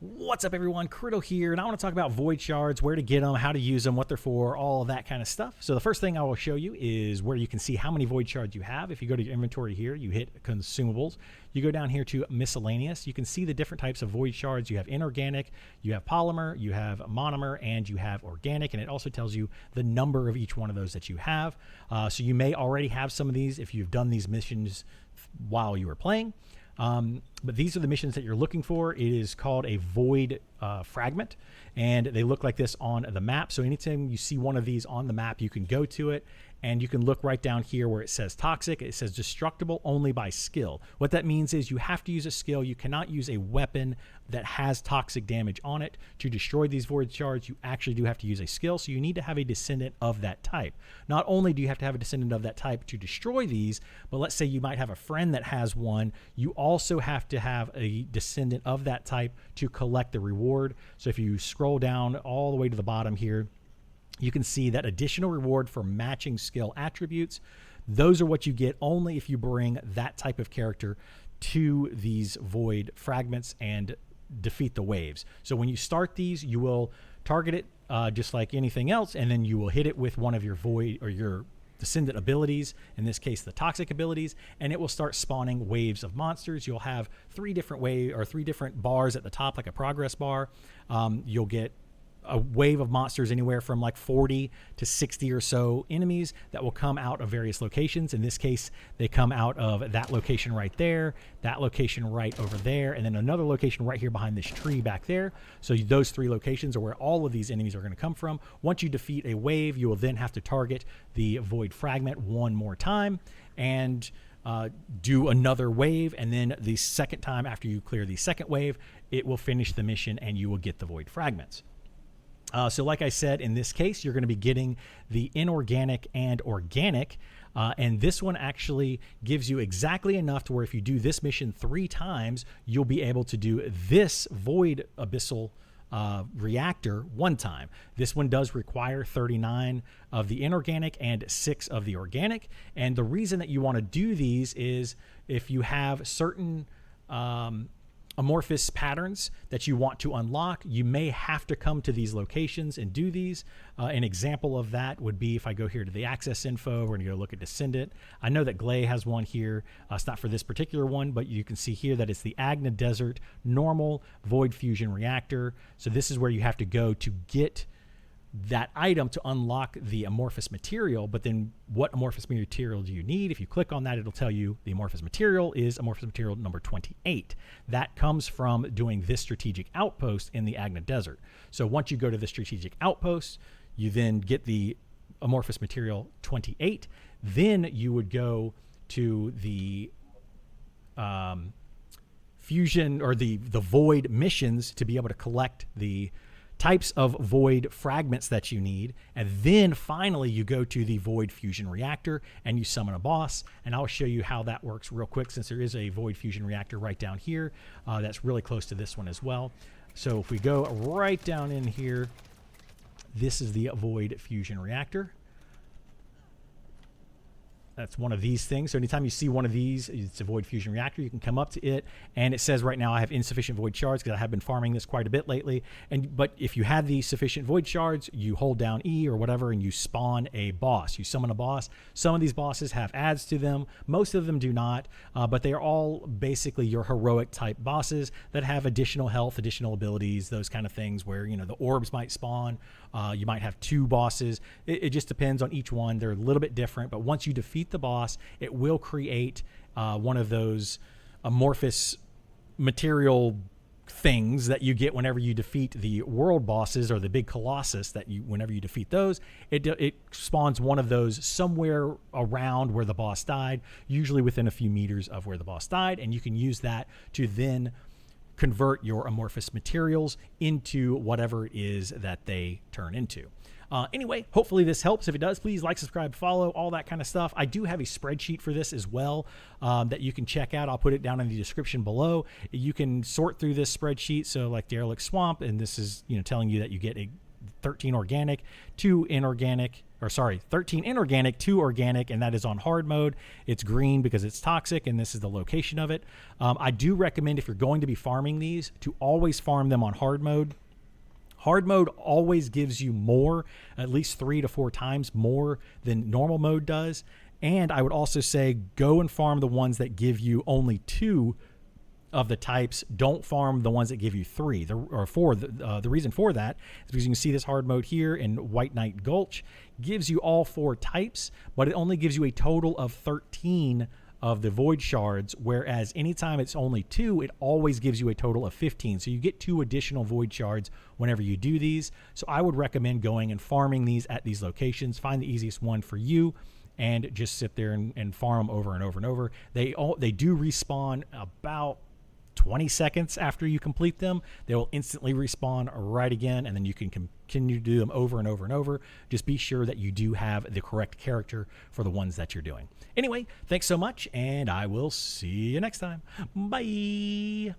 What's up, everyone? Criddle here, and I want to talk about Void Shards, where to get them, how to use them, what they're for, all of that kind of stuff. So the first thing I will show you is where you can see how many Void Shards you have. If you go to your inventory here, you hit Consumables. You go down here to Miscellaneous. You can see the different types of Void Shards. You have Inorganic, you have Polymer, you have Monomer, and you have Organic, and it also tells you the number of each one of those that you have. So you may already have some of these if you've done these missions while you were playing. But these are the missions that you're looking for. It is called a Void Fragment, and they look like this on the map. So anytime you see one of these on the map, you can go to it, and you can look right down here where it says Toxic. It says Destructible only by skill. What that means is you have to use a skill. You cannot use a weapon that has toxic damage on it to destroy these Void Shards. You actually do have to use a skill, so you need to have a Descendant of that type. Not only do you have to have a Descendant of that type to destroy these, but let's say you might have a friend that has one. You also have to have a Descendant of that type to collect the reward. So if you scroll down all the way to the bottom here, you can see that additional reward for matching skill attributes. Those are what you get only if you bring that type of character to these Void Fragments and defeat the waves. So when you start these, you will target it just like anything else, and then you will hit it with one of your Void or your Descendant abilities, in this case the Toxic abilities, and it will start spawning waves of monsters. You'll have three different bars at the top, like a progress bar. You'll get a wave of monsters, anywhere from like 40 to 60 or so enemies that will come out of various locations. In this case, they come out of that location right there, that location right over there, and then another location right here behind this tree back there. So those three locations are where all of these enemies are going to come from. Once you defeat a wave, you will then have to target the Void Fragment one more time and do another wave, and then the second time after you clear the second wave, it will finish the mission and you will get the Void Fragments. So like I said, in this case, you're going to be getting the Inorganic and Organic. And this one actually gives you exactly enough to where if you do this mission 3 times, you'll be able to do this Void Abyssal Reactor 1 time. This one does require 39 of the Inorganic and 6 of the Organic. And the reason that you want to do these is if you have certain amorphous patterns that you want to unlock, you may have to come to these locations and do these. An example of that would be if I go here to the access info, we're going to go look at Descendant. I know that Glay has one here. It's not for this particular one, but you can see here that it's the Agna Desert Normal Void Fusion Reactor. So this is where you have to go to get that item to unlock the amorphous material. But then what amorphous material do you need? If you click on that, it'll tell you the amorphous material is amorphous material number 28. That comes from doing this strategic outpost in the Agna Desert. So once you go to the strategic outpost, you then get the amorphous material 28. Then you would go to the fusion or the void missions to be able to collect the types of Void Fragments that you need, and then finally you go to the Void Fusion Reactor and you summon a boss. And I'll show you how that works real quick, since there is a Void Fusion Reactor right down here that's really close to this one as well. So if we go right down in here, this is the Void Fusion Reactor. That's one of these things. So anytime you see one of these, it's a Void Fusion Reactor, you can come up to it, and it says right now I have insufficient Void Shards because I have been farming this quite a bit lately. But if you have the sufficient Void Shards, you hold down E or whatever and you spawn a boss. You summon a boss. Some of these bosses have adds to them. Most of them do not, but they are all basically your heroic type bosses that have additional health, additional abilities, those kind of things where, you know, the orbs might spawn. You might have 2 bosses. It just depends on each one. They're a little bit different, but once you defeat the boss, it will create one of those amorphous material things that you get whenever you defeat the world bosses or the big colossus. That you, whenever you defeat those, it spawns one of those somewhere around where the boss died, usually within a few meters of where the boss died, and you can use that to then convert your amorphous materials into whatever it is that they turn into. Anyway, hopefully this helps. If it does, please like, subscribe, follow, all that kind of stuff. I do have a spreadsheet for this as well that you can check out. I'll put it down in the description below. You can sort through this spreadsheet. So like Derelict Swamp, and this is, you know, telling you that you get a 13 organic, 2 inorganic, 13 inorganic, 2 organic, and that is on hard mode. It's green because it's toxic, and this is the location of it. I do recommend, if you're going to be farming these, to always farm them on hard mode. Hard mode always gives you more, at least 3 to 4 times more than normal mode does. And I would also say go and farm the ones that give you only 2 of the types. Don't farm the ones that give you 3 or 4. The reason for that is because you can see this hard mode here in White Knight Gulch gives you all 4 types, but it only gives you a total of 13 of the Void Shards, whereas anytime it's only 2, it always gives you a total of 15. So you get 2 additional Void Shards whenever you do these. So I would recommend going and farming these at these locations. Find the easiest one for you and just sit there and farm them over and over and over. They do respawn about 20 seconds after you complete them. They will instantly respawn right again, and then you can continue to do them over and over and over. Just be sure that you do have the correct character for the ones that you're doing. Anyway, thanks so much, and I will see you next time. Bye.